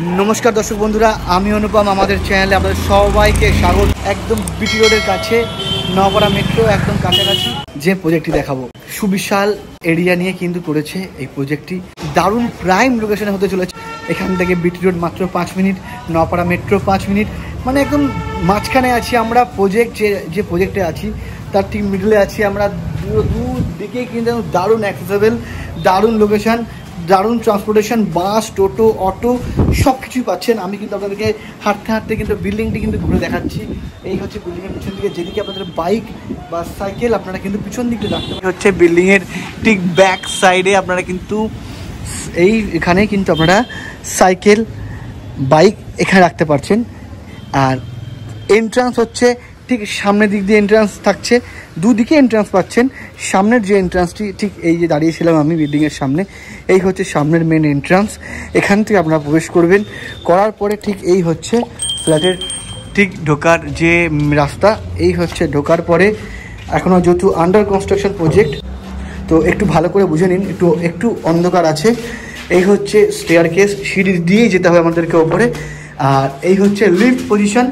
नमस्कार दर्शक बंधुरा आमी अनुपम आमादेर चैनेले आपनादेर सबाइके स्वागत। एकदम बीटी रोडের কাছে নওপাড়া মেট্রো একদম কাছাকাছি যে প্রজেক্টটি দেখাবো সুবিশাল এরিয়া নিয়ে কিন্তু করেছে এই প্রজেক্টটি। দারুণ প্রাইম লোকেশনে হতে চলেছে। এখান থেকে বিটি রোড মাত্র 5 মিনিট, নওপাড়া মেট্রো 5 মিনিট, মানে একদম মাঝখানে আছি আমরা। প্রজেক্ট যে প্রজেক্টে আছি তার ঠিক মিডলে আছি আমরা। দুদিকে কিন্তু দারুণ অ্যাক্সেসেবল, দারুণ লোকেশন, দারুণ ট্রান্সপোর্টেশন, বাস, টোটো, অটো সব কিছুই পাচ্ছেন। আমি কিন্তু আপনাদেরকে হাঁটতে হাঁটতে কিন্তু বিল্ডিংটি কিন্তু ঘুরে দেখাচ্ছি। এই হচ্ছে বিল্ডিংয়ের পিছন দিকে, যেদিকে আপনাদের বাইক বা সাইকেল আপনারা কিন্তু পিছন দিকে রাখতে পারেন। হচ্ছে বিল্ডিংয়ের ঠিক ব্যাক সাইডে আপনারা কিন্তু এখানে কিন্তু আপনারা সাইকেল, বাইক এখানে রাখতে পারছেন। আর এন্ট্রান্স হচ্ছে ঠিক সামনের দিক দিয়ে এন্ট্রান্স থাকছে, দুদিকে এন্ট্রান্স পাচ্ছেন। সামনের যে এন্ট্রান্সটি ঠিক এই যে দাঁড়িয়েছিলাম আমি বিল্ডিংয়ের সামনে, এই হচ্ছে সামনের মেন এন্ট্রান্স। এখান থেকে আপনারা প্রবেশ করবেন, করার পরে ঠিক এই হচ্ছে ফ্ল্যাটের ঠিক ঢোকার যে রাস্তা। এই হচ্ছে ঢোকার পরে এখনও যেহেতু আন্ডার কনস্ট্রাকশন প্রজেক্ট, তো একটু ভালো করে বুঝে নিন, একটু অন্ধকার আছে। এই হচ্ছে স্টেয়ারকেস, সিঁড়ি দিয়েই যেতে হবে আমাদেরকে ওপরে। আর এই হচ্ছে লিফট পজিশন,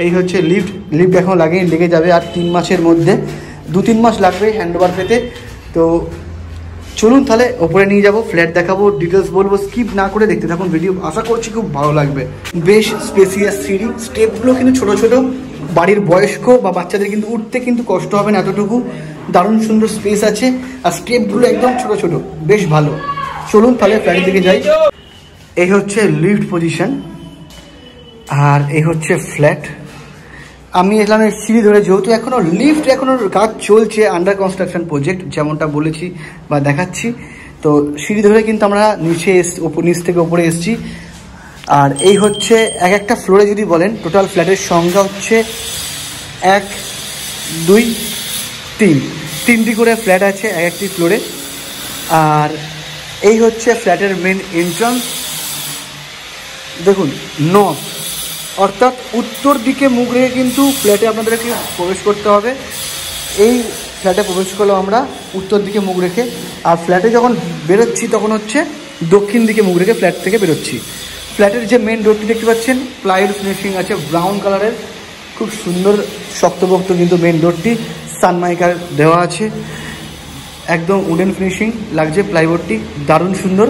এই হচ্ছে লিফট এখন লেগে যাবে আর 3 মাসের মধ্যে, 2-3 মাস লাগবে হ্যান্ডওভার পেতে। তো চলুন তাহলে ওপরে নিয়ে যাব, ফ্ল্যাট দেখাবো, ডিটেলস বলবো। স্কিপ না করে দেখতে থাকুন ভিডিও, আশা করছি খুব ভালো লাগবে। বেশ স্পেসিয়াস সিঁড়ি, স্টেপগুলো কিন্তু ছোট ছোট, বাড়ির বয়স্ক বা বাচ্চাদের কিন্তু উঠতে কিন্তু কষ্ট হবে না এতটুকু। দারুণ সুন্দর স্পেস আছে আর স্টেপগুলো একদম ছোট ছোট, বেশ ভালো। চলুন তাহলে ফ্ল্যাটের দিকে যাই। এই হচ্ছে লিফট পজিশন আর এই হচ্ছে ফ্ল্যাট। আমি এলাম সিঁড়ি ধরে, যেহেতু এখনও কাজ চলছে, আন্ডার কনস্ট্রাকশন প্রজেক্ট যেমনটা বলেছি বা দেখাচ্ছি। তো সিঁড়ি ধরে কিন্তু আমরা নিচ থেকে ওপরে এসেছি। আর এই হচ্ছে একটা ফ্লোরে যদি বলেন, টোটাল ফ্ল্যাটের সংখ্যা হচ্ছে 1, 2, 3, 3টি করে ফ্ল্যাট আছে একটি ফ্লোরে। আর এই হচ্ছে ফ্ল্যাটের মেন এন্ট্রান্স। দেখুন, নর্থ অর্থাৎ উত্তর দিকে মুখ রেখে কিন্তু ফ্ল্যাটে আপনাদেরকে প্রবেশ করতে হবে। এই ফ্ল্যাটে প্রবেশ করলাম আমরা উত্তর দিকে মুখ রেখে। আর ফ্ল্যাটে যখন বেরোচ্ছি তখন হচ্ছে দক্ষিণ দিকে মুখ রেখে ফ্ল্যাট থেকে বেরোচ্ছি। ফ্ল্যাটের যে মেন ডোরটি দেখতে পাচ্ছেন, প্লাইউড ফিনিশিং আছে ব্রাউন কালারের, খুব সুন্দর শক্তপোক্ত কিন্তু মেন ডোরটি। সানমাইকার দেওয়া আছে, একদম উডেন ফিনিশিং লাগছে প্লাইউডটি, দারুণ সুন্দর।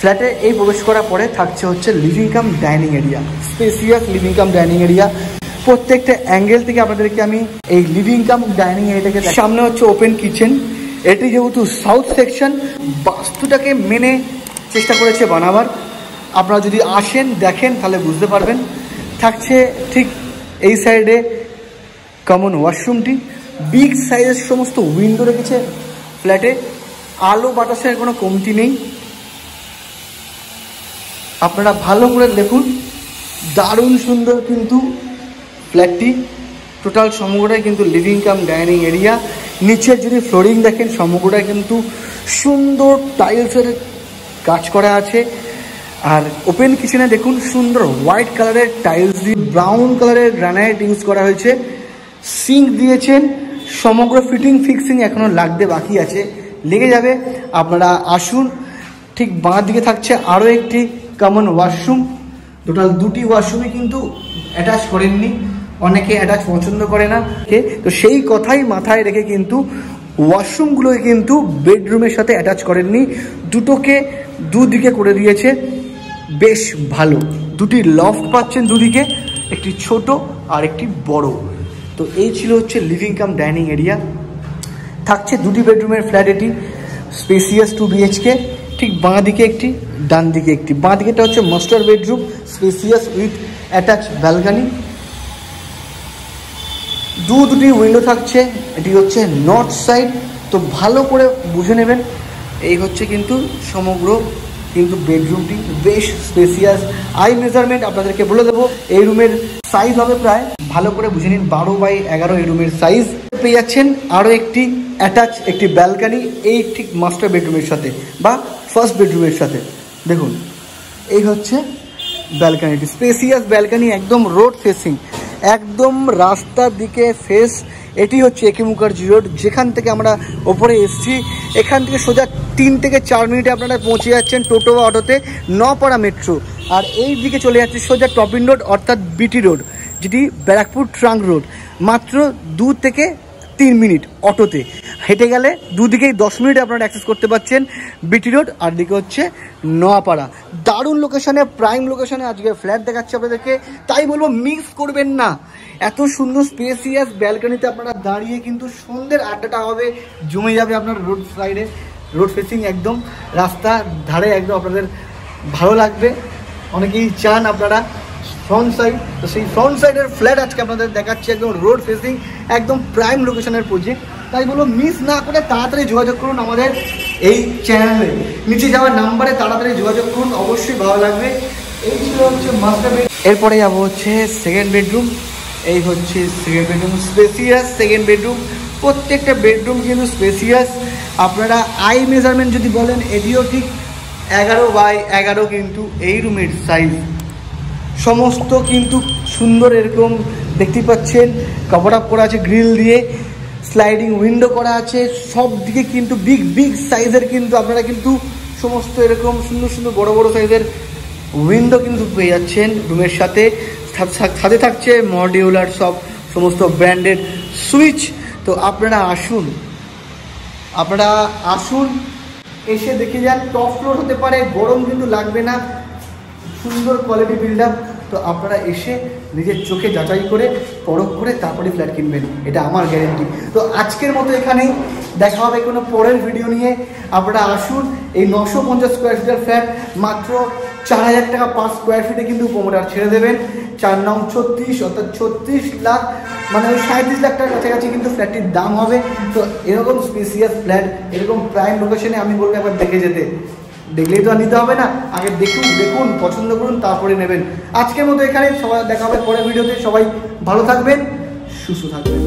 ফ্ল্যাটে এই প্রবেশ করার পরে থাকছে হচ্ছে living cum dining area, spacious living cum dining area. প্রত্যেকটা অ্যাঙ্গেল থেকে আপনাদেরকে আমি এই লিভিং কাম ডাইনিং এরিয়াটাকে, সামনে হচ্ছে ওপেন কিচেন। এটি যেহেতু সাউথ সেকশন, বাস্তুটাকে মেনে চেষ্টা করেছে বানাবার। আপনারা যদি আসেন দেখেন তাহলে বুঝতে পারবেন। থাকছে ঠিক এই সাইডে কমন ওয়াশরুমটি, বিগ সাইজের সমস্ত উইন্ডো রেখেছে ফ্ল্যাটে। আলো বাতাসের কোনো কমতি নেই। আপনারা ভালো করে দেখুন, দারুণ সুন্দর কিন্তু ফ্ল্যাটটি। টোটাল সমগ্রটাই কিন্তু লিভিং কাম ডাইনিং এরিয়া। নিচের যদি ফ্লোরিং দেখেন, সমগ্রটাই কিন্তু সুন্দর টাইলসের কাজ করা আছে। আর ওপেন কিচেনে দেখুন, সুন্দর হোয়াইট কালারের টাইলস দিয়ে ব্রাউন কালারের গ্রানাইট ইউজ করা হয়েছে। সিঙ্ক দিয়েছেন, সমগ্র ফিক্সিং এখনও লাগতে বাকি আছে, লেগে যাবে। আপনারা আসুন। ঠিক বাঁ দিকে থাকছে আরও একটি কমন ওয়াশরুম। টোটাল 2টি ওয়াশরুমে কিন্তু অ্যাটাচ করেননি, অনেকে অ্যাটাচ পছন্দ করে না। তো সেই কথাই মাথায় রেখে কিন্তু ওয়াশরুমগুলোকে কিন্তু বেডরুমের সাথে অ্যাটাচ করেননি, দুটোকে দুদিকে করে দিয়েছে। বেশ ভালো, 2টি লফট পাচ্ছেন দুদিকে, একটি ছোট আর একটি বড়। তো এই ছিল হচ্ছে লিভিং কাম ডাইনিং এরিয়া। থাকছে 2টি বেডরুমের ফ্ল্যাট, এটি স্পেসিয়াস 2 BHK। ঠিক বাঁ দিকে একটি, ডান দিকে একটি। বাঁ দিকেটা হচ্ছে master bedroom, spacious with attach balcony. দুটি উইন্ডো থাকছে। এটি হচ্ছে নর্থ সাইড, তো ভালো করে বুঝে নেবেন। এই হচ্ছে কিন্তু সমগ্র কিন্তু বেডরুমটি, বেশ স্পেসিয়াস। আই মেজারমেন্ট আপনাদেরকে বলে দেবো। এই রুমের সাইজ হবে প্রায়, ভালো করে বুঝে নিন, 12x11 এই রুমের সাইজ। পেয়ে যাচ্ছেন আরও একটি অ্যাটাচ একটি ব্যালকনি এই ঠিক মাস্টার বেডরুমের সাথে বা ফার্স্ট বেডরুমের সাথে। দেখুন, এই হচ্ছে ব্যালকনিটি, স্পেসিয়াস ব্যালকনি, একদম রোড ফেসিং, একদম রাস্তার দিকে ফেস। এটি হচ্ছে একে মুখার্জি রোড, যেখান থেকে আমরা ওপরে এসছি। এখান থেকে সোজা 3 থেকে 4 মিনিটে আপনারা পৌঁছে যাচ্ছেন টোটো বা অটোতে নপাড়া মেট্রো। আর এই দিকে চলে যাচ্ছে সোজা টপিন রোড অর্থাৎ বিটি রোড, যেটি ব্যারাকপুর ট্রাঙ্ক রোড। মাত্র 2 থেকে 3 মিনিট অটোতে, হেঁটে গেলে দুদিকেই 10 মিনিটে আপনারা অ্যাক্সেস করতে পারছেন বিটি রোড। আর দিকে হচ্ছে নোয়াপাড়া। দারুণ লোকেশনে, প্রাইম লোকেশনে আজকে ফ্ল্যাট দেখাচ্ছে আপনাদেরকে, তাই বলবো মিস করবেন না। এত সুন্দর স্পেসিয়াস ব্যালকনিতে আপনারা দাঁড়িয়ে কিন্তু সন্ধ্যের আড্ডাটা হবে, জমে যাবে আপনার রোড সাইডে, রোড ফেসিং একদম রাস্তা ধারে, একদম আপনাদের ভালো লাগবে। অনেকেই চান আপনারা ফ্রন্ট সাইড, তো সেই ফ্রন্ট সাইডের ফ্ল্যাট আজকে আপনাদের দেখাচ্ছি, একদম রোড ফেসিং, একদম প্রাইম লোকেশনের প্রজেক্ট। তাই বলবো মিস না করে তাড়াতাড়ি যোগাযোগ করুন আমাদের এই চ্যানেলে, নিচে যাওয়ার নাম্বারে তাড়াতাড়ি যোগাযোগ করুন, অবশ্যই ভালো লাগবে। এই ছিল হচ্ছে মাস্টার বেড। এরপরে যাবো হচ্ছে সেকেন্ড বেডরুম। এই হচ্ছে second bedroom, spacious second bedroom. প্রত্যেকটা বেডরুম কিন্তু স্পেসিয়াস। আপনারা আই মেজারমেন্ট যদি বলেন, এটিও ঠিক 11x11 কিন্তু এই রুমের সাইজ। সমস্ত কিন্তু সুন্দর, এরকম দেখতে পাচ্ছেন কভার আপ করা আছে গ্রিল দিয়ে, স্লাইডিং উইন্ডো করা আছে, সব দিকে কিন্তু বিগ বিগ সাইজের কিন্তু আপনারা কিন্তু সমস্ত এরকম সুন্দর সুন্দর বড় বড় সাইজের উইন্ডো কিন্তু পেয়ে যাচ্ছেন রুমের সাথে। সাথে থাকছে মডিউলার সমস্ত ব্র্যান্ডেড সুইচ। তো আপনারা আসুন, এসে দেখে যান। টপ ফ্লোর হতে পারে, গরম কিন্তু লাগবে না, সুন্দর কোয়ালিটি বিল্ড আপ। তো আপনারা এসে নিজের চোখে যাচাই করে পরখ করে তারপরে ফ্ল্যাট কিনবেন, এটা আমার গ্যারেন্টি। তো আজকের মতো এখানেই, দেখা হবে কোনো পরের ভিডিও নিয়ে। আপনারা আসুন, এই 950 স্কোয়ার ফিটের ফ্ল্যাট মাত্র 4000 টাকা পার স্কোয়ার ফিটে কিন্তু প্রোমোটার ছেড়ে দেবেন। 4 9 36 অর্থাৎ 36 লাখ, মানে ওই 37 লাখ টাকার কাছাকাছি কিন্তু ফ্ল্যাটটির দাম হবে। তো এরকম স্পেসিয়াস ফ্ল্যাট, এরকম প্রাইম লোকেশনে আমি বলবো একবার দেখে যেতে। দেখলেই তো আর নিতে হবে না, আগে দেখুন, পছন্দ করুন, তারপরে নেবেন। আজকের মতো এখানে, সবাই দেখা হবে পরের ভিডিওতে। সবাই ভালো থাকবেন, সুস্থ থাকবেন।